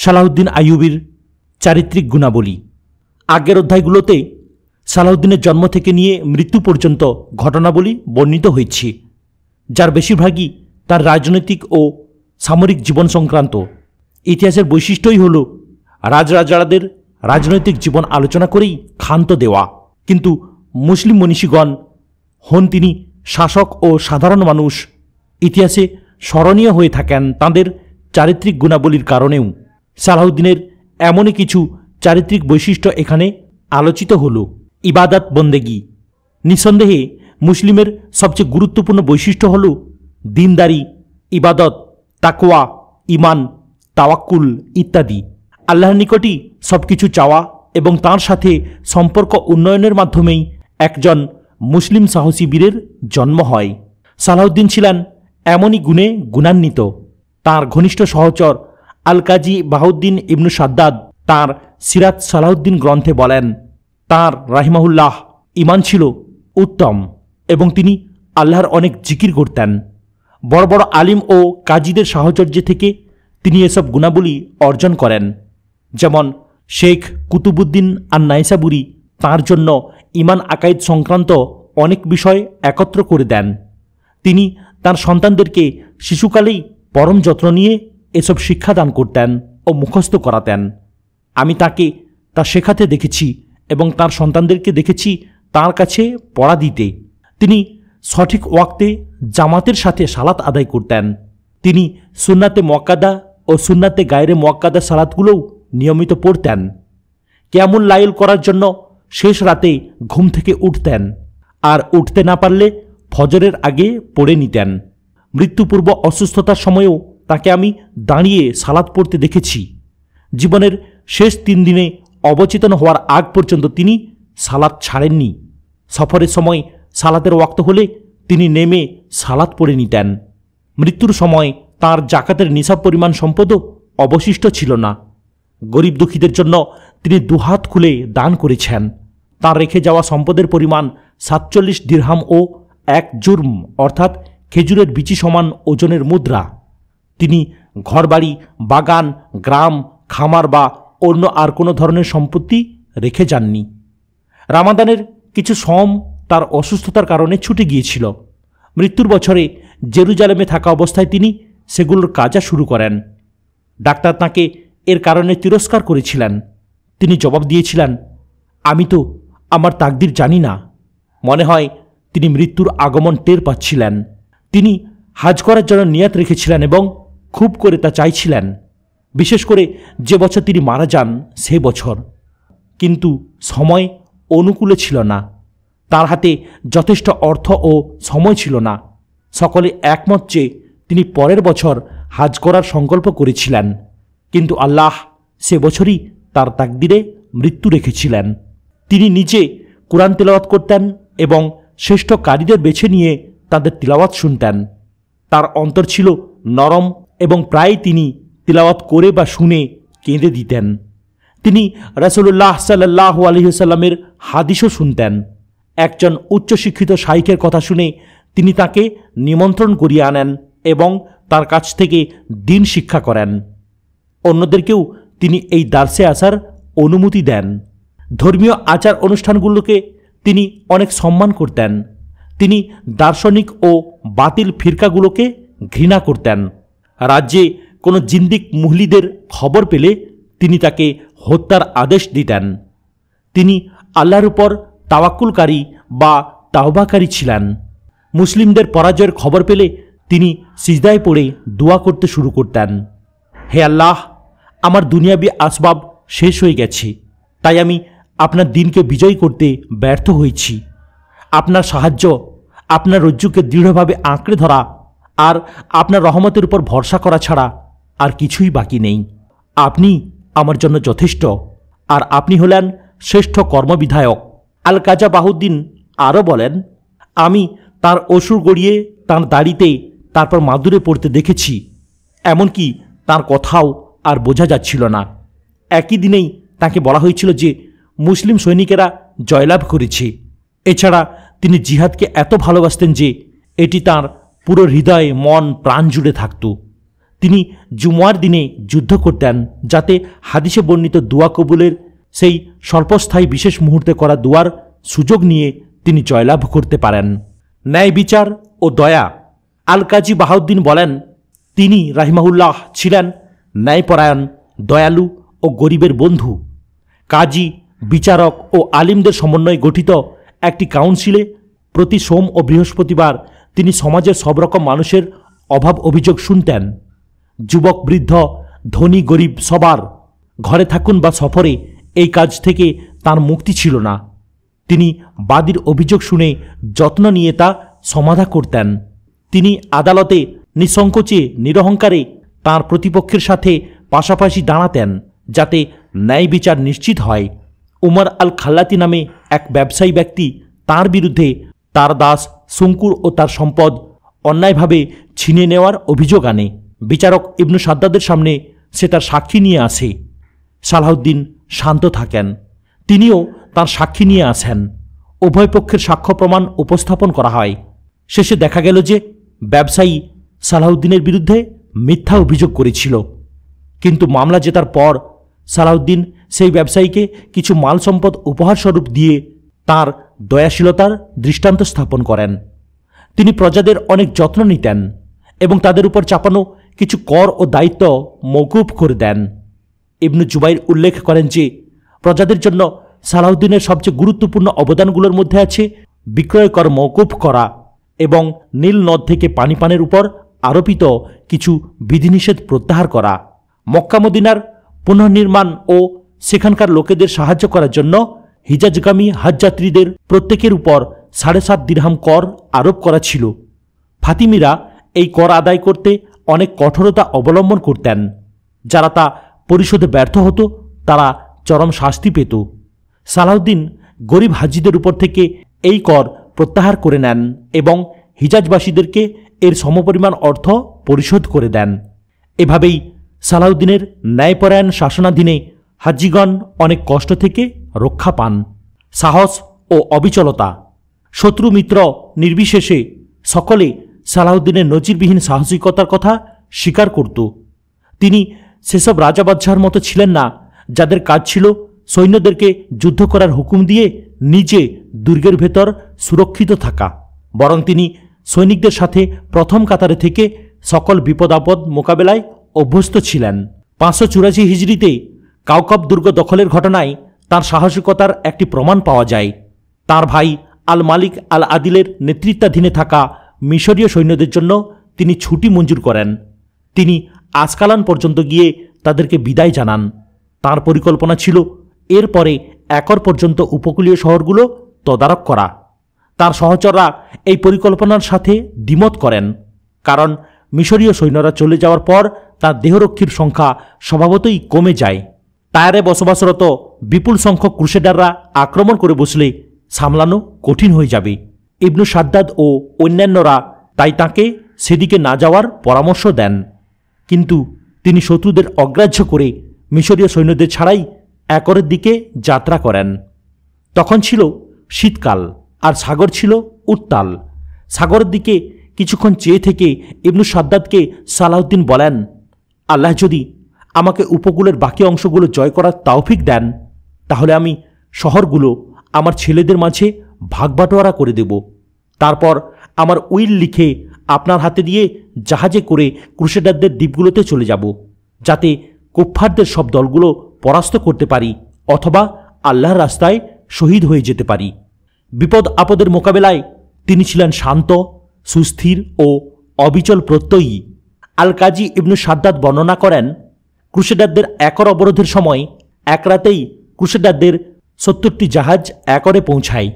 সালাহউদ্দিন আইয়ুবীর চারিত্রিক গুণাবলী। আগের অধ্যায়গুলোতে সালাহউদ্দিনের জন্ম থেকে নিয়ে মৃত্যু পর্যন্ত ঘটনাবলী বর্ণিত হয়েছে, যার বেশিরভাগই তার রাজনৈতিক ও সামরিক জীবন সংক্রান্ত। ইতিহাসের বৈশিষ্ট্যই হল রাজরাজাদের রাজনৈতিক জীবন আলোচনা করেই ক্ষান্ত দেওয়া, কিন্তু মুসলিম মনীষীগণ হন তিনি শাসক ও সাধারণ মানুষ, ইতিহাসে স্মরণীয় হয়ে থাকেন তাঁদের চারিত্রিক গুণাবলীর কারণেও। সালাহউদ্দিনের এমনই কিছু চারিত্রিক বৈশিষ্ট্য এখানে আলোচিত হল। ইবাদত বন্দেগী। নিঃসন্দেহে মুসলিমের সবচেয়ে গুরুত্বপূর্ণ বৈশিষ্ট্য হল দিনদারি, ইবাদত, তাকওয়া, ইমান, তাওয়াক্কুল ইত্যাদি। আল্লাহর নিকটই সব কিছু চাওয়া এবং তাঁর সাথে সম্পর্ক উন্নয়নের মাধ্যমেই একজন মুসলিম সাহসী বীরের জন্ম হয়। সালাহউদ্দিন ছিলেন এমনই গুণে গুণান্বিত। তাঁর ঘনিষ্ঠ সহচর আল কাজী বাহাউদ্দিন ইবনু সাদ্দাদ তাঁর সিরাত সালাহউদ্দিন গ্রন্থে বলেন, তাঁর রাহিমাহুল্লাহ ইমান ছিল উত্তম এবং তিনি আল্লাহর অনেক জিকির করতেন। বড় বড় আলিম ও কাজীদের সাহচর্য থেকে তিনি এসব গুণাবলী অর্জন করেন। যেমন শেখ কুতুবুদ্দিন আন নাইসাবুরি তাঁর জন্য ইমান আকাইদ সংক্রান্ত অনেক বিষয় একত্র করে দেন। তিনি তাঁর সন্তানদেরকে শিশুকালেই পরম যত্ন নিয়ে এসব শিক্ষাদান করতেন ও মুখস্থ করাতেন। আমি তাকে তা শেখাতে দেখেছি এবং তার সন্তানদেরকে দেখেছি তার কাছে পড়া দিতে। তিনি সঠিক ওয়াক্তে জামাতের সাথে সালাত আদায় করতেন। তিনি সুন্নাতে মুআক্কাদা ও সুন্নাতে গায়রে মুআক্কাদা সালাতগুলোও নিয়মিত পড়তেন। কিয়ামুল লাইল করার জন্য শেষ রাতে ঘুম থেকে উঠতেন, আর উঠতে না পারলে ফজরের আগে পড়ে নিতেন। মৃত্যুপূর্ব অসুস্থতার সময়েও তাকে আমি দাঁড়িয়ে সালাত পড়তে দেখেছি। জীবনের শেষ 3 দিনে অবচেতন হওয়ার আগ পর্যন্ত তিনি সালাত ছাড়েননি। সফরের সময় সালাতের ওয়াক্ত হলে তিনি নেমে সালাত পড়ে নিতেন। মৃত্যুর সময় তাঁর জাকাতের নিসাব পরিমাণ সম্পদও অবশিষ্ট ছিল না। গরিব দুঃখীদের জন্য তিনি দুহাত খুলে দান করেছেন। তাঁর রেখে যাওয়া সম্পদের পরিমাণ 47 দিরহাম ও 1 জুরম অর্থাৎ খেজুরের বিচি সমান ওজনের মুদ্রা। তিনি ঘরবাড়ি, বাগান, গ্রাম, খামার বা অন্য আর কোনো ধরনের সম্পত্তি রেখে যাননি। রামাদানের কিছু সম তার অসুস্থতার কারণে ছুটে গিয়েছিল। মৃত্যুর বছরে জেরুজালেমে থাকা অবস্থায় তিনি সেগুলোর কাজা শুরু করেন। ডাক্তার তাঁকে এর কারণে তিরস্কার করেছিলেন। তিনি জবাব দিয়েছিলেন, আমি তো আমার তাকদির জানি না। মনে হয় তিনি মৃত্যুর আগমন টের পাচ্ছিলেন। তিনি হাজ করার জন্য নিয়ত রেখেছিলেন এবং খুব করে তা চাইছিলেন, বিশেষ করে যে বছর তিনি মারা যান সে বছর। কিন্তু সময় অনুকূলে ছিল না। তার হাতে যথেষ্ট অর্থ ও সময় ছিল না। সকলে একমত যে তিনি পরের বছর হাজ করার সংকল্প করেছিলেন, কিন্তু আল্লাহ সে বছরই তার তাকদিরে মৃত্যু রেখেছিলেন। তিনি নিজে কুরআন তিলাওয়াত করতেন এবং শ্রেষ্ঠ কারীদের বেছে নিয়ে তাদের তিলাওয়াত শুনতেন। তার অন্তর ছিল নরম এবং প্রায় তিনি তিলাওয়াত করে বা শুনে কেঁদে দিতেন। তিনি রাসূলুল্লাহ সাল্লাল্লাহু আলাইহি ওয়াসাল্লামের হাদিসও শুনতেন। একজন উচ্চশিক্ষিত শাইখের কথা শুনে তিনি তাকে নিমন্ত্রণ করিয়ে আনেন এবং তার কাছ থেকে দ্বীন শিক্ষা করেন। অন্যদেরকেও তিনি এই দার্সে আসার অনুমতি দেন। ধর্মীয় আচার অনুষ্ঠানগুলোকে তিনি অনেক সম্মান করতেন। তিনি দার্শনিক ও বাতিল ফিরকাগুলোকে ঘৃণা করতেন। রাজ্যে কোনো জিন্দিক মুহলিদের খবর পেলে তিনি তাকে হত্যার আদেশ দিতেন। তিনি আল্লাহর উপর তাওয়াক্কুলকারী বা তাওবাকারী ছিলেন। মুসলিমদের পরাজয়ের খবর পেলে তিনি সিজদায় পড়ে দোয়া করতে শুরু করতেন, হে আল্লাহ, আমার দুনিয়াবি আসবাব শেষ হয়ে গেছে, তাই আমি আপনার দিনকে বিজয়ী করতে ব্যর্থ হয়েছি। আপনার সাহায্য, আপনার রজ্জুকে দৃঢ়ভাবে আঁকড়ে ধরা আর আপনার রহমতের উপর ভরসা করা ছাড়া আর কিছুই বাকি নেই। আপনি আমার জন্য যথেষ্ট, আর আপনি হলেন শ্রেষ্ঠ কর্মবিধায়ক। আল কাজা বাহাউদ্দিন আরও বলেন, আমি তার অসুর গড়িয়ে তাঁর দাড়িতে তারপর মাদুরে পড়তে দেখেছি। এমনকি তার কথাও আর বোঝা যাচ্ছিল না। একই দিনেই তাকে বলা হয়েছিল যে মুসলিম সৈনিকেরা জয়লাভ করেছে। এছাড়া তিনি জিহাদকে এত ভালোবাসতেন যে এটি তাঁর পুরো হৃদয়, মন, প্রাণ জুড়ে থাকত। তিনি জুমার দিনে যুদ্ধ করতেন, যাতে হাদিসে বর্ণিত দোয়া কবুলের সেই স্বল্পস্থায়ী বিশেষ মুহূর্তে করা দোয়ার সুযোগ নিয়ে তিনি জয়লাভ করতে পারেন। ন্যায় বিচার ও দয়া। আল কাজী বাহাউদ্দিন বলেন, তিনি রাহিমাহুল্লাহ ছিলেন ন্যায়পরায়ণ, দয়ালু ও গরিবের বন্ধু। কাজী, বিচারক ও আলিমদের সমন্বয়ে গঠিত একটি কাউন্সিলে প্রতি সোম ও বৃহস্পতিবার তিনি সমাজের সব রকম মানুষের অভাব অভিযোগ শুনতেন। যুবক বৃদ্ধ, ধনী গরিব সবার, ঘরে থাকুন বা সফরে, এই কাজ থেকে তার মুক্তি ছিল না। তিনি বাদীর অভিযোগ শুনে যত্ন নিয়ে তা সমাধা করতেন। তিনি আদালতে নিঃসংকোচে নিরহংকারে তাঁর প্রতিপক্ষের সাথে পাশাপাশি দাঁড়াতেন, যাতে ন্যায় বিচার নিশ্চিত হয়। উমর আল খাল্লাতি নামে এক ব্যবসায়ী ব্যক্তি তাঁর বিরুদ্ধে তার দাস শঙ্কুর ও তার সম্পদ অন্যায়ভাবে ছিনিয়ে নেওয়ার অভিযোগ আনে। বিচারক ইবনু সাদ্দাদের সামনে সে তার সাক্ষী নিয়ে আসে। সালাহউদ্দিন শান্ত থাকেন। তিনিও তার সাক্ষী নিয়ে আসেন। উভয় পক্ষের সাক্ষ্য প্রমাণ উপস্থাপন করা হয়। শেষে দেখা গেল যে ব্যবসায়ী সালাহউদ্দিনের বিরুদ্ধে মিথ্যা অভিযোগ করেছিল। কিন্তু মামলা জেতার পর সালাহউদ্দিন সেই ব্যবসায়ীকে কিছু মাল সম্পদ উপহার স্বরূপ দিয়ে তাঁর দয়াশীলতার দৃষ্টান্ত স্থাপন করেন। তিনি প্রজাদের অনেক যত্ন নিতেন এবং তাদের উপর চাপানো কিছু কর ও দায়িত্ব মওকুফ করে দেন। ইবনু জুবাইর উল্লেখ করেন যে প্রজাদের জন্য সালাহউদ্দিনের সবচেয়ে গুরুত্বপূর্ণ অবদানগুলোর মধ্যে আছে বিক্রয় কর মওকুফ করা এবং নীল নদ থেকে পানি পানের উপর আরোপিত কিছু বিধিনিষেধ প্রত্যাহার করা। মক্কা মদিনার পুনর্নির্মাণ ও সেখানকার লোকেদের সাহায্য করার জন্য হিজাজগামী হজযাত্রীদের প্রত্যেকের উপর 7.5 দিরহাম কর আরোপ করা ছিল। ফাতিমিরা এই কর আদায় করতে অনেক কঠোরতা অবলম্বন করতেন। যারা তা পরিশোধে ব্যর্থ হতো তারা চরম শাস্তি পেত। সালাহউদ্দিন গরিব হাজিদের উপর থেকে এই কর প্রত্যাহার করে নেন এবং হিজাজবাসীদেরকে এর সমপরিমাণ অর্থ পরিশোধ করে দেন। এভাবেই সালাহউদ্দিনের ন্যায়পরায়ণ শাসনাধীনে হাজ্জিগণ অনেক কষ্ট থেকে রক্ষা পান। সাহস ও অবিচলতা। শত্রু মিত্র নির্বিশেষে সকলে সালাহউদ্দিনের নজিরবিহীন সাহসিকতার কথা স্বীকার করত। তিনি সেসব রাজা বাদশাহর মতো ছিলেন না, যাদের কাজ ছিল সৈন্যদেরকে যুদ্ধ করার হুকুম দিয়ে নিজে দুর্গের ভেতর সুরক্ষিত থাকা। বরং তিনি সৈনিকদের সাথে প্রথম কাতারে থেকে সকল বিপদ আপদ মোকাবেলায় অভ্যস্ত ছিলেন। 584 হিজরিতে কাউকাব দুর্গ দখলের ঘটনায় তার সাহসিকতার একটি প্রমাণ পাওয়া যায়। তার ভাই আল মালিক আল আদিলের নেতৃত্বাধীনে থাকা মিশরীয় সৈন্যদের জন্য তিনি ছুটি মঞ্জুর করেন। তিনি আসকালান পর্যন্ত গিয়ে তাদেরকে বিদায় জানান। তার পরিকল্পনা ছিল এরপরে একর পর্যন্ত উপকূলীয় শহরগুলো তদারক করা। তার সহচররা এই পরিকল্পনার সাথে দ্বিমত করেন, কারণ মিশরীয় সৈন্যরা চলে যাওয়ার পর তার দেহরক্ষীর সংখ্যা স্বভাবতই কমে যায়। টায়ারে বসবাসরত বিপুল সংখ্যক ক্রুসেডাররা আক্রমণ করে বসলে সামলানো কঠিন হয়ে যাবে। ইবনু সাদ্দাদ ও অন্যান্যরা তাই তাকে সেদিকে না যাওয়ার পরামর্শ দেন। কিন্তু তিনি শত্রুদের অগ্রাহ্য করে মিশরীয় সৈন্যদের ছাড়াই একরের দিকে যাত্রা করেন। তখন ছিল শীতকাল আর সাগর ছিল উত্তাল। সাগরের দিকে কিছুক্ষণ চেয়ে থেকে ইবনু সাদ্দাদকে সালাহউদ্দিন বলেন, আল্লাহ যদি আমাকে উপকূলের বাকি অংশগুলো জয় করার তৌফিক দেন, তাহলে আমি শহরগুলো আমার ছেলেদের মাঝে ভাগবাটোয়ারা করে দেব। তারপর আমার উইল লিখে আপনার হাতে দিয়ে জাহাজে করে ক্রুসেডারদের দ্বীপগুলোতে চলে যাব, যাতে কুফফারদের সব দলগুলো পরাস্ত করতে পারি অথবা আল্লাহর রাস্তায় শহীদ হয়ে যেতে পারি। বিপদ আপদের মোকাবেলায় তিনি ছিলেন শান্ত, সুস্থির ও অবিচল প্রত্যয়ী। আল কাজী ইবনু সাদ্দাদ বর্ণনা করেন, ক্রুসেডারদের একর অবরোধের সময় এক রাতেই ক্রুসেডারদের 70টি জাহাজ একরে পৌঁছায়।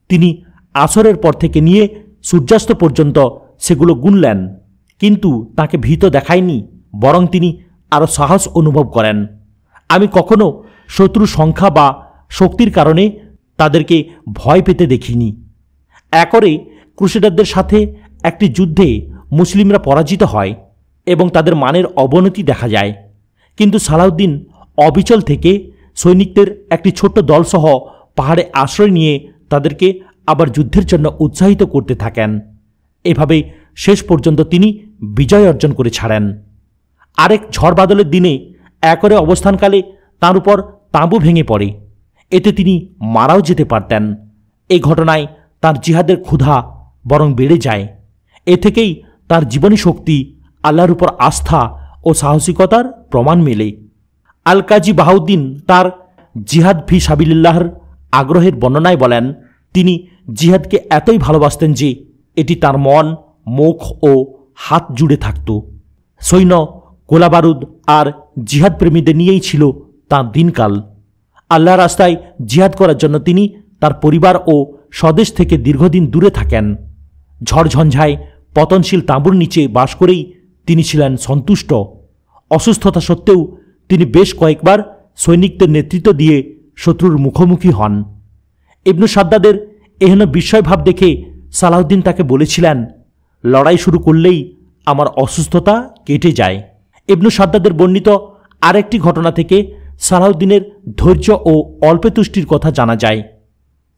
তিনি আসরের পর থেকে নিয়ে সূর্যাস্ত পর্যন্ত সেগুলো গুনলেন, কিন্তু তাকে ভীত দেখায়নি, বরং তিনি আরও সাহস অনুভব করেন। আমি কখনো শত্রু সংখ্যা বা শক্তির কারণে তাদেরকে ভয় পেতে দেখিনি। একরে ক্রুসেডারদের সাথে একটি যুদ্ধে মুসলিমরা পরাজিত হয় এবং তাদের মানের অবনতি দেখা যায়। কিন্তু সালাহউদ্দিন অবিচল থেকে সৈনিকদের একটি ছোট্ট দলসহ পাহাড়ে আশ্রয় নিয়ে তাদেরকে আবার যুদ্ধের জন্য উৎসাহিত করতে থাকেন। এভাবে শেষ পর্যন্ত তিনি বিজয় অর্জন করে ছাড়েন। আরেক ঝড় বাদলের দিনে একরে অবস্থানকালে তার উপর তাঁবু ভেঙে পড়ে। এতে তিনি মারাও যেতে পারতেন। এই ঘটনায় তার জিহাদের ক্ষুধা বরং বেড়ে যায়। এ থেকেই তার জীবনী শক্তি, আল্লাহর উপর আস্থা ও সাহসিকতার প্রমাণ মেলে। আল কাজী বাহাউদ্দিন তার জিহাদ ফি সাবিলিল্লাহর আগ্রহের বর্ণনায় বলেন, তিনি জিহাদকে এতই ভালোবাসতেন যে এটি তার মন, মুখ ও হাত জুড়ে থাকত। সৈন্য, গোলাবারুদ আর জিহাদ প্রেমীদের নিয়েই ছিল তাঁর দিনকাল। আল্লাহর রাস্তায় জিহাদ করার জন্য তিনি তার পরিবার ও স্বদেশ থেকে দীর্ঘদিন দূরে থাকেন। ঝড়ঝঞ্ঝায় পতনশীল তাঁবুর নিচে বাস করেই তিনি ছিলেন সন্তুষ্ট। অসুস্থতা সত্ত্বেও তিনি বেশ কয়েকবার সৈনিকদের নেতৃত্ব দিয়ে শত্রুর মুখোমুখি হন। ইবনু সাদ্দাদের এহেন বিস্ময়ভাব দেখে সালাহউদ্দিন তাকে বলেছিলেন, লড়াই শুরু করলেই আমার অসুস্থতা কেটে যায়। ইবনু সাদ্দাদের বর্ণিত আরেকটি ঘটনা থেকে সালাহউদ্দিনের ধৈর্য ও অল্পে তুষ্টির কথা জানা যায়।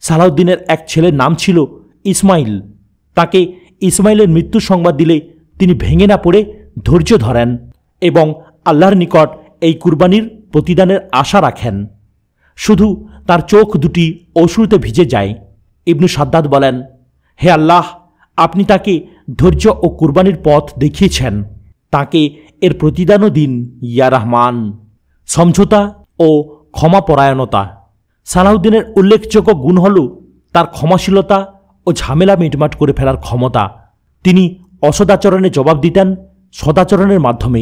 সালাহউদ্দিনের এক ছেলের নাম ছিল ইসমাইল। তাকে ইসমাইলের মৃত্যুর সংবাদ দিলে তিনি ভেঙে না পড়ে ধৈর্য ধরেন এবং আল্লাহর নিকট এই কুরবানির প্রতিদানের আশা রাখেন। শুধু তার চোখ দুটি অশ্রুতে ভিজে যায়। ইবনু সাদ্দাদ বলেন, হে আল্লাহ, আপনি তাকে ধৈর্য ও কুরবানির পথ দেখিয়েছেন, তাকে এর প্রতিদানও দিন ইয়া রহমান। সমঝোতা ও ক্ষমাপরায়ণতা। সালাহউদ্দিনের উল্লেখযোগ্য গুণ হল তার ক্ষমাশীলতা ও ঝামেলা মিটমাট করে ফেলার ক্ষমতা। তিনি অসদাচরণে জবাব দিতেন সদাচরণের মাধ্যমে,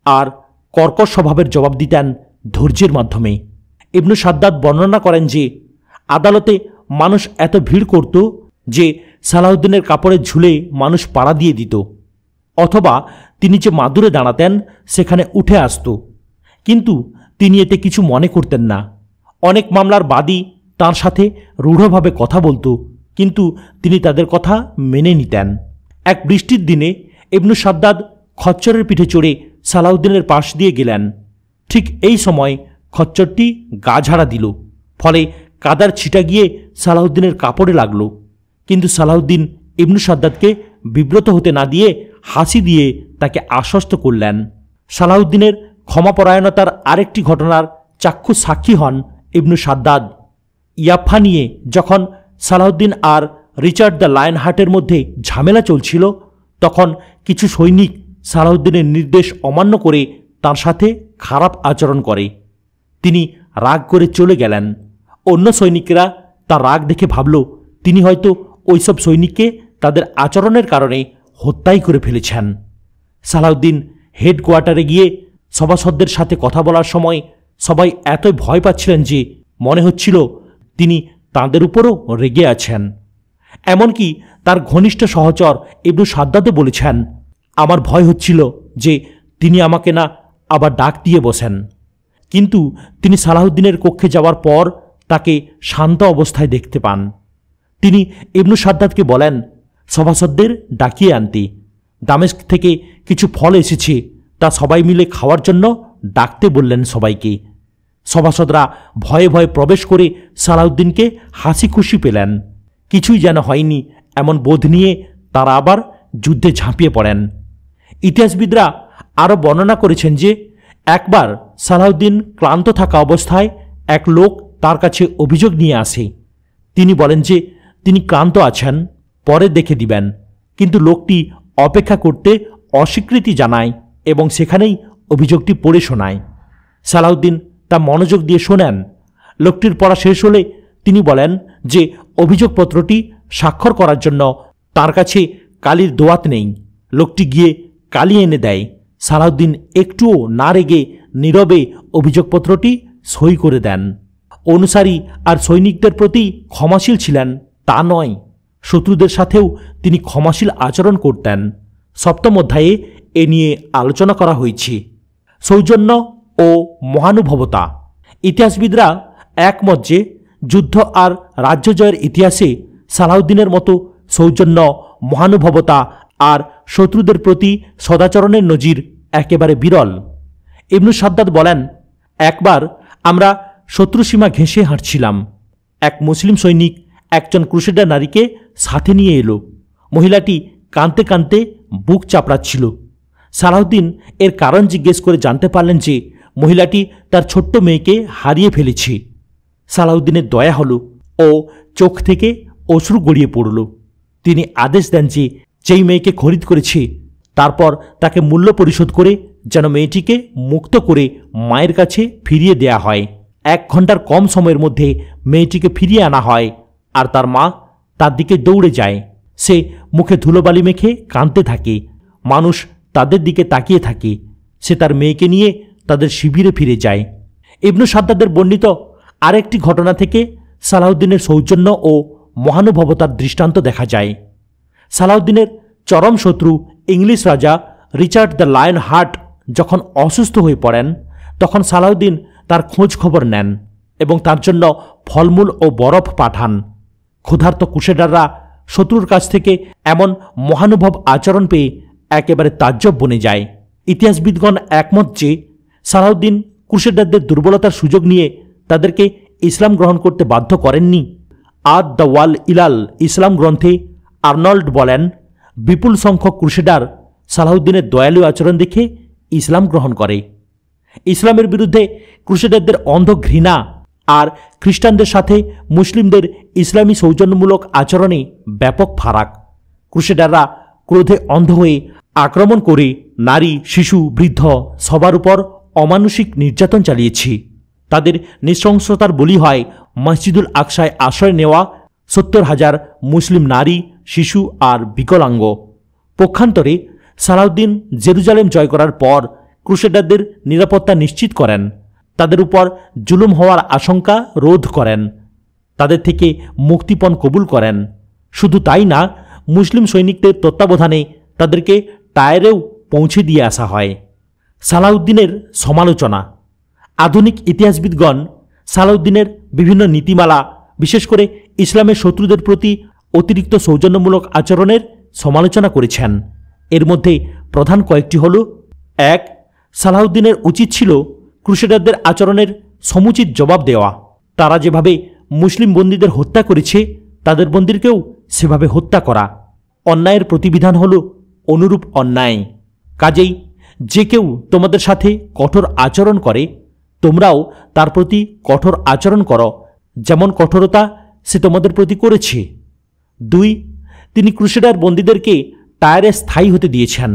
আর কর্কশ স্বভাবের জবাব দিতেন ধৈর্যের মাধ্যমে। ইবনু সাদ্দাদ বর্ণনা করেন যে আদালতে মানুষ এত ভিড় করত যে সালাহউদ্দিনের কাপড়ে ঝুলে মানুষ পাড়া দিয়ে দিত, অথবা তিনি যে মাদুরে দাঁড়াতেন সেখানে উঠে আসত। কিন্তু তিনি এতে কিছু মনে করতেন না। অনেক মামলার বাদী তার সাথে রূঢ়ভাবে কথা বলত, কিন্তু তিনি তাদের কথা মেনে নিতেন। এক বৃষ্টির দিনে ইবনু সাদ্দাদ খচ্চরের পিঠে চড়ে সালাহউদ্দিনের পাশ দিয়ে গেলেন। ঠিক এই সময় খচ্চরটি গা ঝাড়া দিল, ফলে কাদার ছিটা গিয়ে সালাহউদ্দিনের কাপড়ে লাগল। কিন্তু সালাহউদ্দিন ইবনু সাদ্দাদকে বিব্রত হতে না দিয়ে হাসি দিয়ে তাকে আশ্বস্ত করলেন। সালাহউদ্দিনের ক্ষমাপরায়ণতার আরেকটি ঘটনার চাক্ষুষ সাক্ষী হন ইবনু সাদ্দাদ। ইয়াফা নিয়ে যখন সালাহউদ্দিন আর রিচার্ড দ্য লায়ন হার্টের মধ্যে ঝামেলা চলছিল, তখন কিছু সৈনিক সালাহউদ্দিনের নির্দেশ অমান্য করে তার সাথে খারাপ আচরণ করে। তিনি রাগ করে চলে গেলেন। অন্য সৈনিকরা তার রাগ দেখে ভাবল তিনি হয়তো ওইসব সৈনিককে তাদের আচরণের কারণে হত্যাই করে ফেলেছেন। সালাহউদ্দিন হেডকোয়ার্টারে গিয়ে সভাসদদের সাথে কথা বলার সময় সবাই এতই ভয় পাচ্ছিলেন যে মনে হচ্ছিল তিনি তাঁদের উপরও রেগে আছেন। এমনকি তার ঘনিষ্ঠ সহচর ইবনু সাদ্দাদও বলেছেন, আমার ভয় হচ্ছিল যে তিনি আমাকে না আবার ডাক দিয়ে বসেন। কিন্তু তিনি সালাহউদ্দিনের কক্ষে যাওয়ার পর তাকে শান্ত অবস্থায় দেখতে পান। তিনি ইবনু সাদ্দাদকে বলেন সভাসদদের ডাকিয়ে আনতে। দামেস্ক থেকে কিছু ফল এসেছে, তা সবাই মিলে খাওয়ার জন্য ডাকতে বললেন সবাইকে। সভাসদরা ভয়ে ভয়ে প্রবেশ করে সালাহউদ্দিনকে হাসি খুশি পেলেন। কিছুই যেন হয়নি এমন বোধ নিয়ে তারা আবার যুদ্ধে ঝাঁপিয়ে পড়েন। ইতিহাসবিদরা আরও বর্ণনা করেছেন যে একবার সালাহউদ্দিন ক্লান্ত থাকা অবস্থায় এক লোক তার কাছে অভিযোগ নিয়ে আসে। তিনি বলেন যে তিনি ক্লান্ত আছেন, পরে দেখে দিবেন, কিন্তু লোকটি অপেক্ষা করতে অস্বীকৃতি জানায় এবং সেখানেই অভিযোগটি পড়ে শোনায়। সালাহউদ্দিন তা মনোযোগ দিয়ে শোনেন। লোকটির পড়া শেষ হলে তিনি বলেন যে অভিযোগপত্রটি স্বাক্ষর করার জন্য তার কাছে কালির দোয়াত নেই। লোকটি গিয়ে কালি এনে দেয়। সালাহউদ্দিন একটুও না রেগে নীরবে অভিযোগপত্রটি সই করে দেন। অনুসারী আর সৈনিকদের প্রতি ক্ষমাশীল ছিলেন তা নয়, শত্রুদের সাথেও তিনি ক্ষমাশীল আচরণ করতেন। সপ্তম অধ্যায়ে এ নিয়ে আলোচনা করা হয়েছে। সৌজন্য ও মহানুভবতা। ইতিহাসবিদরা একমত যে যুদ্ধ আর রাজ্য জয়ের ইতিহাসে সালাহউদ্দিনের মতো সৌজন্য, মহানুভবতা আর শত্রুদের প্রতি সদাচরণের নজির একেবারে বিরল। ইবনু সাদ্দাদ বলেন, একবার আমরা শত্রুসীমা ঘেঁষে হাঁটছিলাম। এক মুসলিম সৈনিক একজন ক্রুসেডার নারীকে সাথে নিয়ে এলো। মহিলাটি কাঁদতে কাঁদতে বুক চাপড়াচ্ছিল। সালাউদ্দিন এর কারণ জিজ্ঞেস করে জানতে পারলেন যে মহিলাটি তার ছোট্ট মেয়েকে হারিয়ে ফেলেছে। সালাউদ্দিনের দয়া হল ও চোখ থেকে অশ্রু গড়িয়ে পড়ল। তিনি আদেশ দেন যে যেই মেয়েকে খরিদ করেছে তারপর তাকে মূল্য পরিশোধ করে যেন মেয়েটিকে মুক্ত করে মায়ের কাছে ফিরিয়ে দেয়া হয়। 1 ঘন্টার কম সময়ের মধ্যে মেয়েটিকে ফিরিয়ে আনা হয় আর তার মা তার দিকে দৌড়ে যায়। সে মুখে ধুলোবালি মেখে কাঁদতে থাকে। মানুষ তাদের দিকে তাকিয়ে থাকে। সে তার মেয়েকে নিয়ে তাদের শিবিরে ফিরে যায়। ইবনু সাদ্দাদের বর্ণিত আরেকটি ঘটনা থেকে সালাউদ্দিনের সৌজন্য ও মহানুভবতার দৃষ্টান্ত দেখা যায়। সালাউদ্দিনের চরম শত্রু ইংলিশ রাজা রিচার্ড দ্য লায়ন হার্ট যখন অসুস্থ হয়ে পড়েন তখন সালাউদ্দিন তার খোঁজ খবর নেন এবং তার জন্য ফলমূল ও বরফ পাঠান। ক্ষুধার্ত ক্রুসেডাররা শত্রুর কাছ থেকে এমন মহানুভব আচরণ পেয়ে একেবারে তাজ্জব বনে যায়। ইতিহাসবিদগণ একমত যে সালাউদ্দিন ক্রুসেডারদের দুর্বলতার সুযোগ নিয়ে তাদেরকে ইসলাম গ্রহণ করতে বাধ্য করেননি। আদ দ্য ওয়াল ইলাল ইসলাম গ্রন্থে আর্নল্ড বলেন, বিপুল সংখ্যক ক্রুসেডার সালাউদ্দিনের দয়ালু আচরণ দেখে ইসলাম গ্রহণ করে। ইসলামের বিরুদ্ধে ক্রুসেডারদের অন্ধ ঘৃণা আর খ্রিস্টানদের সাথে মুসলিমদের ইসলামী সৌজন্যমূলক আচরণে ব্যাপক ফারাক। ক্রুসেডাররা ক্রোধে অন্ধ হয়ে আক্রমণ করে নারী, শিশু, বৃদ্ধ সবার উপর অমানুষিক নির্যাতন চালিয়েছে। তাদের নৃশংসতার বলি হয় মসজিদুল আকসায় আশ্রয় নেওয়া 70,000 মুসলিম নারী, শিশু আর বিকলাঙ্গ। পক্ষান্তরে সালাউদ্দিন জেরুজালেম জয় করার পর ক্রুসেডারদের নিরাপত্তা নিশ্চিত করেন, তাদের উপর জুলুম হওয়ার আশঙ্কা রোধ করেন, তাদের থেকে মুক্তিপণ কবুল করেন। শুধু তাই না, মুসলিম সৈনিকদের তত্ত্বাবধানে তাদেরকে টায়ারেও পৌঁছে দিয়ে আসা হয়। সালাউদ্দিনের সমালোচনা। আধুনিক ইতিহাসবিদগণ সালাউদ্দিনের বিভিন্ন নীতিমালা, বিশেষ করে ইসলামের শত্রুদের প্রতি অতিরিক্ত সৌজন্যমূলক আচরণের সমালোচনা করেছেন। এর মধ্যে প্রধান কয়েকটি হল: 1. সালাউদ্দিনের উচিত ছিল ক্রুসেডারদের আচরণের সমুচিত জবাব দেওয়া। তারা যেভাবে মুসলিম বন্দীদের হত্যা করেছে তাদের বন্দীকেও সেভাবে হত্যা করা। অন্যায়ের প্রতিবিধান হল অনুরূপ অন্যায়। কাজেই যে কেউ তোমাদের সাথে কঠোর আচরণ করে তোমরাও তার প্রতি কঠোর আচরণ করো, যেমন কঠোরতা সে তোমাদের প্রতি করেছে। 2. তিনি ক্রুসেডার বন্দীদেরকে টায়ারে স্থায়ী হতে দিয়েছেন।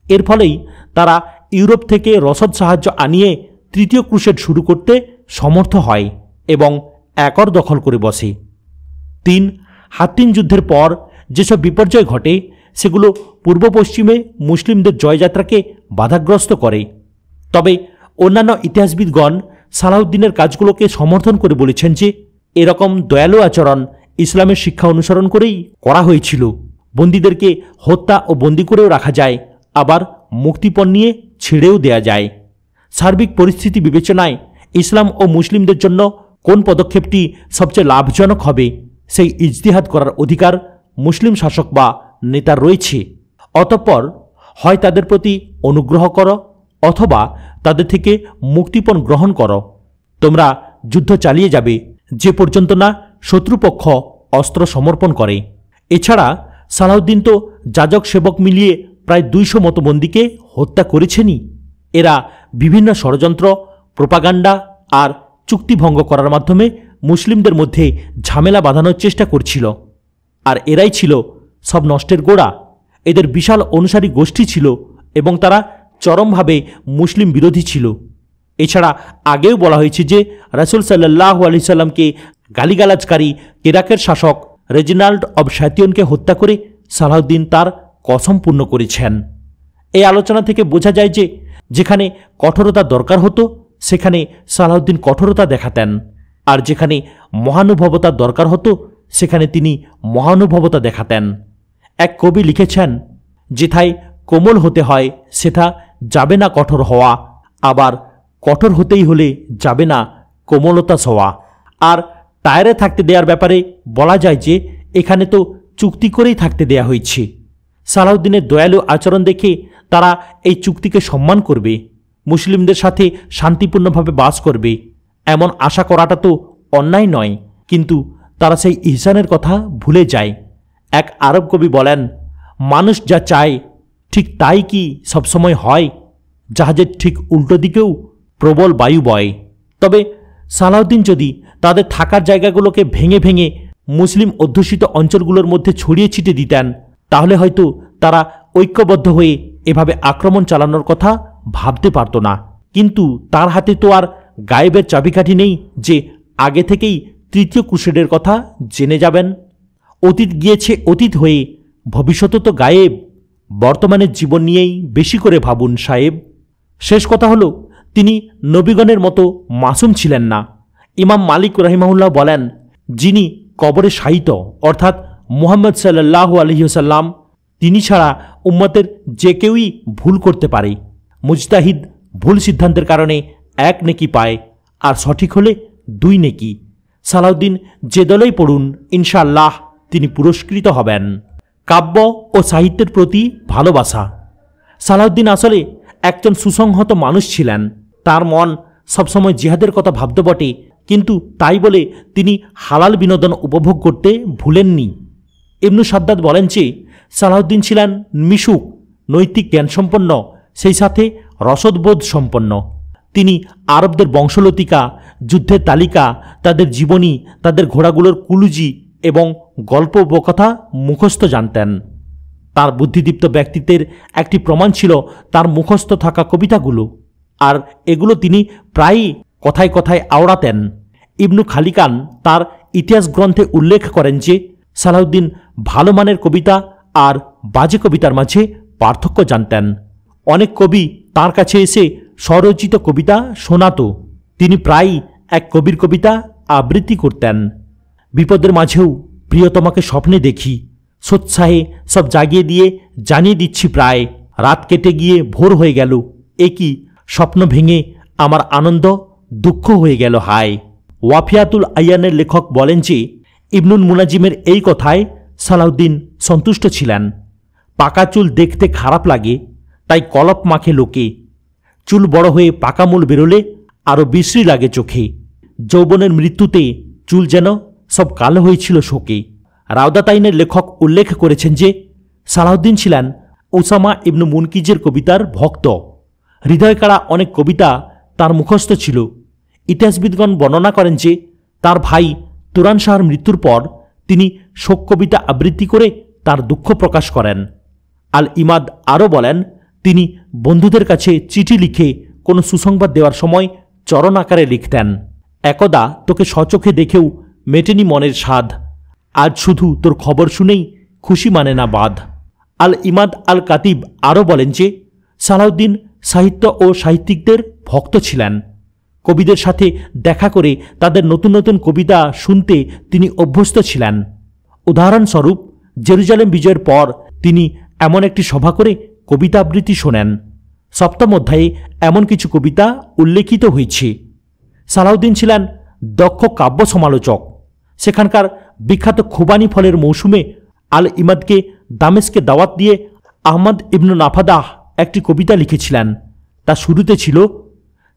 এর ফলেই তারা ইউরোপ থেকে রসদ সাহায্য আনিয়ে তৃতীয় ক্রুসেড শুরু করতে সমর্থ হয় এবং একর দখল করে বসে। 3. হাত্তিন যুদ্ধের পর যেসব বিপর্যয় ঘটে সেগুলো পূর্ব পশ্চিমে মুসলিমদের জয়যাত্রাকে বাধাগ্রস্ত করে। তবে অন্যান্য ইতিহাসবিদগণ সালাউদ্দিনের কাজগুলোকে সমর্থন করে বলেছেন যে এরকম দয়ালু আচরণ ইসলামের শিক্ষা অনুসরণ করেই করা হয়েছিল। বন্দীদেরকে হত্যা ও বন্দী করেও রাখা যায়, আবার মুক্তিপণ নিয়ে ছেড়েও দেয়া যায়। সার্বিক পরিস্থিতি বিবেচনায় ইসলাম ও মুসলিমদের জন্য কোন পদক্ষেপটি সবচেয়ে লাভজনক হবে সেই ইজতিহাদ করার অধিকার মুসলিম শাসক বা নেতার রয়েছে। অতঃপর হয় তাদের প্রতি অনুগ্রহ করো অথবা তাদের থেকে মুক্তিপণ গ্রহণ করো। তোমরা যুদ্ধ চালিয়ে যাবে যে পর্যন্ত না শত্রুপক্ষ অস্ত্র সমর্পণ করে। এছাড়া সালাউদ্দিন তো যাজক সেবক মিলিয়ে প্রায় 200 মতো বন্দীকে হত্যা করেছেনই। এরা বিভিন্ন ষড়যন্ত্র, প্রোপাগান্ডা আর চুক্তিভঙ্গ করার মাধ্যমে মুসলিমদের মধ্যে ঝামেলা বাঁধানোর চেষ্টা করছিল। আর এরাই ছিল সব নষ্টের গোড়া। এদের বিশাল অনুসারী গোষ্ঠী ছিল এবং তারা চরমভাবে মুসলিম বিরোধী ছিল। এছাড়া আগেও বলা হয়েছে যে রাসূল সাল্লাল্লাহু আলাইহি সাল্লামকে গালিগালাজকারী ইরাকের শাসক রেজিনাল্ড অব শ্যাতিয়নকে হত্যা করে সালাউদ্দিন তার কসম পূর্ণ করেছেন। এই আলোচনা থেকে বোঝা যায় যে যেখানে কঠোরতা দরকার হতো সেখানে সালাউদ্দিন কঠোরতা দেখাতেন, আর যেখানে মহানুভবতার দরকার হতো সেখানে তিনি মহানুভবতা দেখাতেন। এক কবি লিখেছেন, যেথায় কোমল হতে হয় সেথা যাবে না কঠোর হওয়া, আবার কঠোর হতেই হলে যাবে না কোমলতা ছোঁয়া। আর টায়ারে থাকতে দেওয়ার ব্যাপারে বলা যায় যে এখানে তো চুক্তি করেই থাকতে দেয়া হয়েছে। সালাউদ্দিনের দয়ালু আচরণ দেখে তারা এই চুক্তিকে সম্মান করবে, মুসলিমদের সাথে শান্তিপূর্ণভাবে বাস করবে এমন আশা করাটা তো অন্যায় নয়, কিন্তু তারা সেই ইহসানের কথা ভুলে যায়। এক আরব কবি বলেন, মানুষ যা চায় ঠিক তাই কি সবসময় হয়? জাহাজের ঠিক উল্টো দিকেও প্রবল বায়ু বয়। তবে সালাউদ্দিন যদি তাদের থাকার জায়গাগুলোকে ভেঙে ভেঙে মুসলিম অধ্যুষিত অঞ্চলগুলোর মধ্যে ছড়িয়ে ছিটিয়ে দিতেন, তাহলে হয়তো তারা ঐক্যবদ্ধ হয়ে এভাবে আক্রমণ চালানোর কথা ভাবতে পারত না। কিন্তু তার হাতে তো আর গায়েবের চাবিকাঠি নেই যে আগে থেকেই তৃতীয় ক্রুসেডের কথা জেনে যাবেন। অতীত গিয়েছে অতীত হয়ে, ভবিষ্যৎ তো গায়েব। বর্তমানের জীবন নিয়েই বেশি করে ভাবুন সাহেব। শেষ কথা হলো, তিনি নবীগণের মতো মাসুম ছিলেন না। ইমাম মালিক রাহিমাহুল্লাহ বলেন, যিনি কবরে শায়িত অর্থাৎ মুহাম্মদ সাল্লাল্লাহু আলাইহি ওয়াসাল্লাম, তিনি ছাড়া উম্মতের যে কেউই ভুল করতে পারে। মুজতাহিদ ভুল সিদ্ধান্তের কারণে 1 নেকি পায়, আর সঠিক হলে 2 নেকি। সালাউদ্দিন যে দলেই পড়ুন, ইনশাআল্লাহ তিনি পুরস্কৃত হবেন। কাব্য ও সাহিত্যের প্রতি ভালোবাসা। সালাউদ্দিন আসলে একজন সুসংহত মানুষ ছিলেন। তার মন সবসময় জিহাদের কথা ভাবতে বটে, কিন্তু তাই বলে তিনি হালাল বিনোদন উপভোগ করতে ভুলেননি। ইবনু সাদ্দাদ বলেন যে সালাউদ্দিন ছিলেন মিশুক, নৈতিক জ্ঞানসম্পন্ন, সেই সাথে রসদবোধ সম্পন্ন। তিনি আরবদের বংশলতিকা, যুদ্ধের তালিকা, তাদের জীবনী, তাদের ঘোড়াগুলোর কুলুজি এবং গল্প উপকথা মুখস্থ জানতেন। তার বুদ্ধিদীপ্ত ব্যক্তিত্বের একটি প্রমাণ ছিল তার মুখস্থ থাকা কবিতাগুলো, আর এগুলো তিনি প্রায়ই কথায় কথায় আওড়াতেন। ইবনু খালিকান তার ইতিহাস গ্রন্থে উল্লেখ করেন যে সালাউদ্দিন ভালো মানের কবিতা আর বাজে কবিতার মাঝে পার্থক্য জানতেন। অনেক কবি তার কাছে এসে স্বরচিত কবিতা শোনাত। তিনি প্রায়ই এক কবির কবিতা আবৃত্তি করতেন। বিপদের মাঝেও প্রিয়তমাকে স্বপ্নে দেখি, সোৎসাহে সব জাগিয়ে দিয়ে জানিয়ে দিচ্ছি প্রায়, রাত কেটে গিয়ে ভোর হয়ে গেল, এ কি স্বপ্ন ভেঙে আমার আনন্দ দুঃখ হয়ে গেল হায়। ওয়াফিয়াতুল আয়ানের লেখক বলেন যে ইবনুল মুনাজিমের এই কথায় সালাউদ্দিন সন্তুষ্ট ছিলেন। পাকা চুল দেখতে খারাপ লাগে, তাই কলপ মাখে লোকে। চুল বড় হয়ে পাকা মূল বেরোলে আরও বিশ্রী লাগে চোখে। যৌবনের মৃত্যুতে চুল যেন সব কালো হয়েছিল শোকে। রাউদাতাইনের লেখক উল্লেখ করেছেন যে সালাউদ্দিন ছিলেন উসামা ইবনু মুনকিজের কবিতার ভক্ত। হৃদয়কাড়া অনেক কবিতা তার মুখস্থ ছিল। ইতিহাসবিদগণ বর্ণনা করেন যে তার ভাই তুরান শাহর মৃত্যুর পর তিনি শোক কবিতা আবৃত্তি করে তার দুঃখ প্রকাশ করেন। আল ইমাদ আরও বলেন, তিনি বন্ধুদের কাছে চিঠি লিখে কোনো সুসংবাদ দেওয়ার সময় চরণ আকারে লিখতেন, একদা তোকে স্বচোখে দেখেও মেটেনি মনের স্বাদ, আজ শুধু তোর খবর শুনেই খুশি মানে না বাদ। আল ইমাদ আল কাতিব আরও বলেন যে সালাউদ্দিন সাহিত্য ও সাহিত্যিকদের ভক্ত ছিলেন। কবিদের সাথে দেখা করে তাদের নতুন নতুন কবিতা শুনতে তিনি অভ্যস্ত ছিলেন। উদাহরণস্বরূপ জেরুজালেম বিজয়ের পর তিনি এমন একটি সভা করে কবিতা আবৃত্তি শোনেন। 7ম অধ্যায়ে এমন কিছু কবিতা উল্লেখিত হয়েছে। সালাউদ্দিন ছিলেন দক্ষ কাব্য সমালোচক। সেখানকার বিখ্যাত খুবানি ফলের মৌসুমে আল ইমাদকে দামেস্কে দাওয়াত দিয়ে আহমদ ইবনু নাফাদাহ একটি কবিতা লিখেছিলেন। তা শুরুতে ছিল,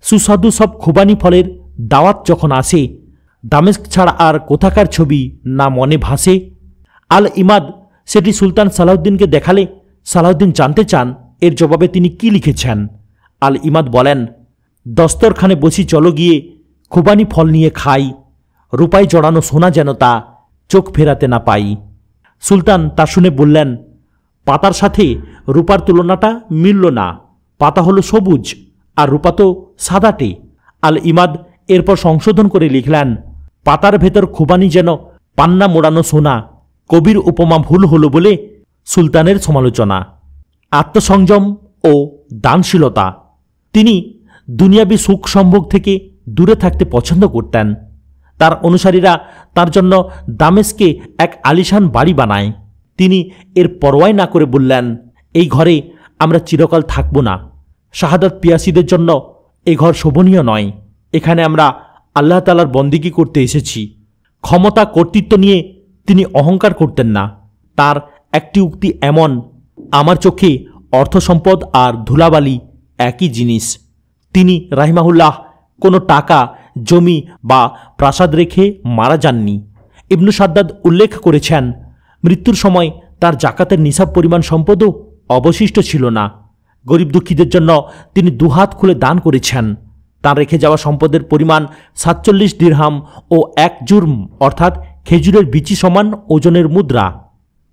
সুস্বাদু সব খুবানি ফলের দাওয়াত যখন আসে, দামেস্ক ছাড়া আর কোথাকার ছবি না মনে ভাসে। আল ইমাদ সেটি সুলতান সালাউদ্দিনকে দেখালে সালাউদ্দিন জানতে চান এর জবাবে তিনি কি লিখেছেন। আল ইমাদ বলেন, দস্তরখানে বসি চলো গিয়ে, খুবানি ফল নিয়ে খাই, রূপায় জড়ানো সোনা যেন তা চোখ ফেরাতে না পাই। সুলতান তা শুনে বললেন, পাতার সাথে রূপার তুলনাটা মিলল না, পাতা হলো সবুজ আর রূপা তো সাদাটে। আল ইমাদ এরপর সংশোধন করে লিখলেন, পাতার ভেতর খুবানি যেন পান্না মোড়ানো সোনা, কবির উপমা ভুল হলো বলে সুলতানের সমালোচনা। আত্মসংযম ও দানশীলতা। তিনি দুনিয়াবি সুখ সম্ভোগ থেকে দূরে থাকতে পছন্দ করতেন। তার অনুসারীরা তার জন্য দামেস্কে এক আলিশান বাড়ি বানায়। তিনি এর পরোয়াই না করে বললেন, এই ঘরে আমরা চিরকাল থাকব না। শাহাদাত পিয়াসীদের জন্য এ ঘর শোভনীয় নয়। এখানে আমরা আল্লাহ তাআলার বন্দেগী করতে এসেছি। ক্ষমতা কর্তৃত্ব নিয়ে তিনি অহংকার করতেন না। তার একটি উক্তি এমন, আমার চোখে অর্থ সম্পদ আর ধুলাবালি একই জিনিস। তিনি রাহিমাহুল্লাহ কোনো টাকা, জমি বা প্রাসাদ রেখে মারা যাননি। ইবনু সাদ্দাদ উল্লেখ করেছেন, মৃত্যুর সময় তার জাকাতের নিসাব পরিমাণ সম্পদও অবশিষ্ট ছিল না। গরিব দুঃখীদের জন্য তিনি দুহাত খুলে দান করেছেন। তার রেখে যাওয়া সম্পদের পরিমাণ 47 দিরহাম ও 1 জুর্ম অর্থাৎ খেজুরের বিচি সমান ওজনের মুদ্রা।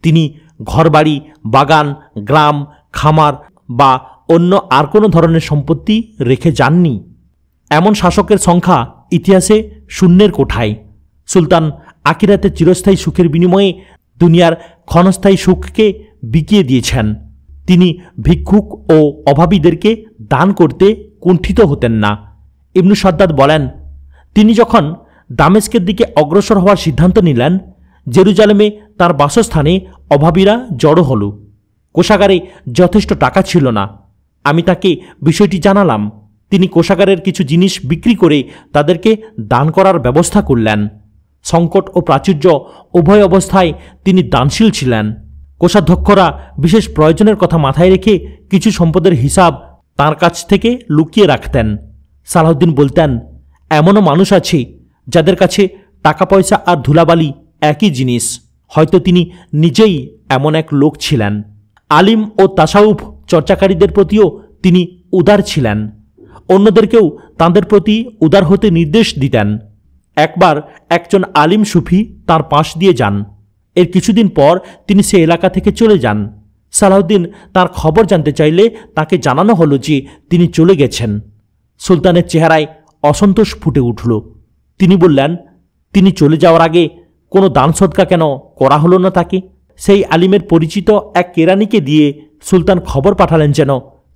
তিনি ঘরবাড়ি, বাগান, গ্রাম, খামার বা অন্য আর কোনো ধরনের সম্পত্তি রেখে যাননি। এমন শাসকের সংখ্যা ইতিহাসে শূন্যের কোঠায়। সুলতান আখিরাতে চিরস্থায়ী সুখের বিনিময়ে দুনিয়ার ক্ষণস্থায়ী সুখকে বিকিয়ে দিয়েছেন। তিনি ভিক্ষুক ও অভাবীদেরকে দান করতে কুণ্ঠিত হতেন না। ইবনু সাদ্দাদ বলেন, তিনি যখন দামেস্কের দিকে অগ্রসর হওয়ার সিদ্ধান্ত নিলেন, জেরুজালেমে তার বাসস্থানে অভাবীরা জড়ো হল। কোষাগারে যথেষ্ট টাকা ছিল না। আমি তাকে বিষয়টি জানালাম। তিনি কোষাগারের কিছু জিনিস বিক্রি করে তাদেরকে দান করার ব্যবস্থা করলেন। সংকট ও প্রাচুর্য উভয় অবস্থায় তিনি দানশীল ছিলেন। কোষাধ্যক্ষরা বিশেষ প্রয়োজনের কথা মাথায় রেখে কিছু সম্পদের হিসাব তাঁর কাছ থেকে লুকিয়ে রাখতেন। সালাহউদ্দিন বলতেন, এমনও মানুষ আছে যাদের কাছে টাকা পয়সা আর ধুলাবালি একই জিনিস। হয়তো তিনি নিজেই এমন এক লোক ছিলেন। আলিম ও তাসাউফ চর্চাকারীদের প্রতিও তিনি উদার ছিলেন। অন্যদেরকেও তাঁদের প্রতি উদার হতে নির্দেশ দিতেন। একবার একজন আলিম সুফি তার পাশ দিয়ে যান। এর কিছুদিন পর তিনি সে এলাকা থেকে চলে যান। সালাহউদ্দিন তার খবর জানতে চাইলে তাকে জানানো হলো যে তিনি চলে গেছেন। সুলতানের চেহারায় অসন্তোষ ফুটে উঠল। তিনি বললেন, তিনি চলে যাওয়ার আগে কোনো দান সদকা কেন করা হলো না তাকে? সেই আলিমের পরিচিত এক কেরানিকে দিয়ে সুলতান খবর পাঠালেন যেন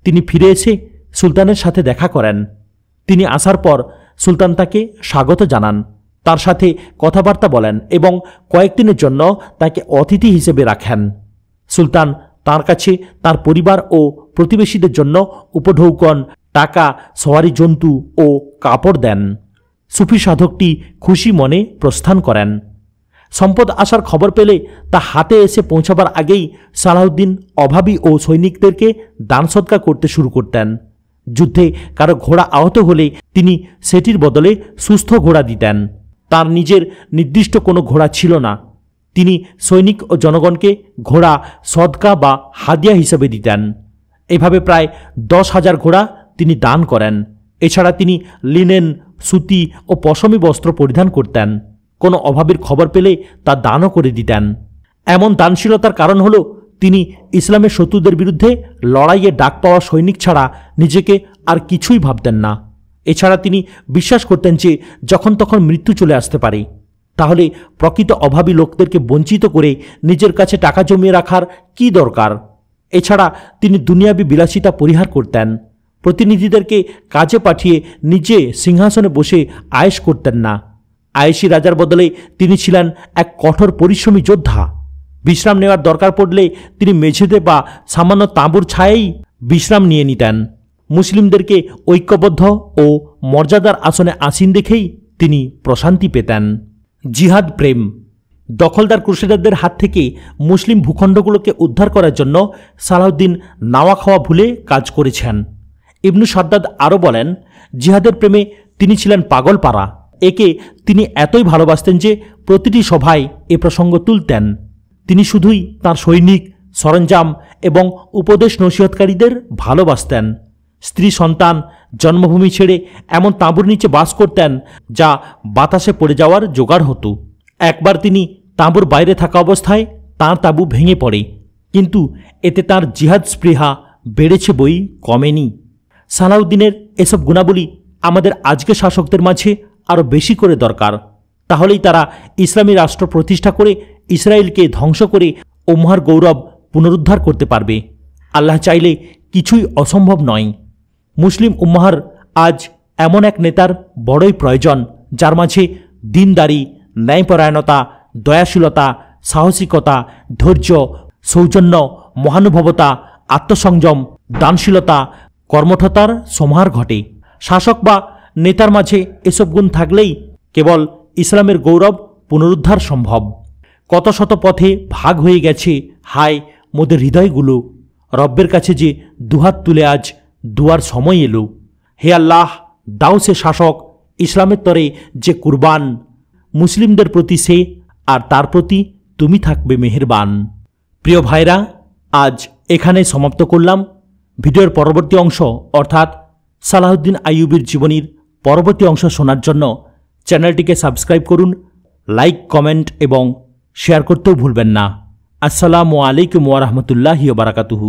তিনি ফিরে এসে সুলতানের সাথে দেখা করেন। তিনি আসার পর সুলতান তাকে স্বাগত জানান, তার সাথে কথাবার্তা বলেন এবং কয়েকদিনের জন্য তাকে অতিথি হিসেবে রাখেন। সুলতান তার কাছে তার পরিবার ও প্রতিবেশীদের জন্য উপঢৌকন, টাকা, সওয়ারি জন্তু ও কাপড় দেন। সুফি সাধকটি খুশি মনে প্রস্থান করেন। সম্পদ আসার খবর পেলে তা হাতে এসে পৌঁছাবার আগেই সালাহউদ্দিন অভাবী ও সৈনিকদেরকে দান সদকা করতে শুরু করতেন। যুদ্ধে কারো ঘোড়া আহত হলে তিনি সেটির বদলে সুস্থ ঘোড়া দিতেন। তার নিজের নির্দিষ্ট কোনো ঘোড়া ছিল না। তিনি সৈনিক ও জনগণকে ঘোড়া সদকা বা হাদিয়া হিসেবে দিতেন। এভাবে প্রায় 10,000 ঘোড়া তিনি দান করেন। এছাড়া তিনি লিনেন, সুতি ও পশমি বস্ত্র পরিধান করতেন। কোনো অভাবের খবর পেলে তা দানও করে দিতেন। এমন দানশীলতার কারণ হল তিনি ইসলামের শত্রুদের বিরুদ্ধে লড়াইয়ে ডাক পাওয়া সৈনিক ছাড়া নিজেকে আর কিছুই ভাবতেন না। এছাড়া তিনি বিশ্বাস করতেন যে যখন তখন মৃত্যু চলে আসতে পারে। তাহলে প্রকৃত অভাবী লোকদেরকে বঞ্চিত করে নিজের কাছে টাকা জমিয়ে রাখার কি দরকার? এছাড়া তিনি দুনিয়াবী বিলাসিতা পরিহার করতেন। প্রতিনিধিদেরকে কাজে পাঠিয়ে নিজে সিংহাসনে বসে আয়েশ করতেন না। আয়েশি রাজার বদলে তিনি ছিলেন এক কঠোর পরিশ্রমী যোদ্ধা। বিশ্রাম নেওয়ার দরকার পড়লে তিনি মেঝেতে বা সামান্য তাঁবুর ছায়াই বিশ্রাম নিয়ে নিতেন। মুসলিমদেরকে ঐক্যবদ্ধ ও মর্যাদার আসনে আসীন দেখেই তিনি প্রশান্তি পেতেন। জিহাদ প্রেম। দখলদার ক্রুসেডারদের হাত থেকে মুসলিম ভূখণ্ডগুলোকে উদ্ধার করার জন্য সালাহউদ্দিন নাওয়া খাওয়া ভুলে কাজ করেছেন। ইবনু সাদ্দাদ আরও বলেন, জিহাদের প্রেমে তিনি ছিলেন পাগলপাড়া। একে তিনি এতই ভালোবাসতেন যে প্রতিটি সভায় এ প্রসঙ্গ তুলতেন। তিনি শুধুই তার সৈনিক, সরঞ্জাম এবং উপদেশ নসিহতকারীদের ভালোবাসতেন। স্ত্রী, সন্তান, জন্মভূমি ছেড়ে এমন তাঁবুর নিচে বাস করতেন যা বাতাসে পড়ে যাওয়ার জোগাড় হতো। একবার তিনি তাঁবুর বাইরে থাকা অবস্থায় তাঁর তাঁবু ভেঙে পড়ে, কিন্তু এতে তাঁর জিহাদ স্পৃহা বেড়েছে বই কমেনি। সালাহউদ্দিনের এসব গুণাবলী আমাদের আজকে শাসকদের মাঝে আরও বেশি করে দরকার। তাহলেই তারা ইসলামী রাষ্ট্র প্রতিষ্ঠা করে ইসরায়েলকে ধ্বংস করে উম্মাহর গৌরব পুনরুদ্ধার করতে পারবে। আল্লাহ চাইলে কিছুই অসম্ভব নয়। মুসলিম উম্মাহর আজ এমন এক নেতার বড়ই প্রয়োজন, যার মাঝে দিনদারি, ন্যায়পরায়ণতা, দয়াশীলতা, সাহসিকতা, ধৈর্য, সৌজন্য, মহানুভবতা, আত্মসংযম, দানশীলতা, কর্মঠতার সমাহার ঘটে। শাসক বা নেতার মাঝে এসব গুণ থাকলেই কেবল ইসলামের গৌরব পুনরুদ্ধার সম্ভব। কত শত পথে ভাগ হয়ে গেছে হায় মোদের হৃদয়গুলো। রব্বের কাছে যে দুহাত তুলে আজ দুয়ার সময় এলো। হে আল্লাহ, দাও সে শাসক ইসলামের তরে যে কুরবান। মুসলিমদের প্রতি সে আর তার প্রতি তুমি থাকবে মেহেরবান। প্রিয় ভাইরা, আজ এখানে সমাপ্ত করলাম। ভিডিওর পরবর্তী অংশ অর্থাৎ সালাহউদ্দিন আইয়ুবীর জীবনীর পরবর্তী অংশ শোনার জন্য চ্যানেলটিকে সাবস্ক্রাইব করুন, লাইক, কমেন্ট এবং শেয়ার করতেও ভুলবেন না। আসসালামু আলাইকুম ওয়া রাহমাতুল্লাহি ওয়া বারাকাতুহু।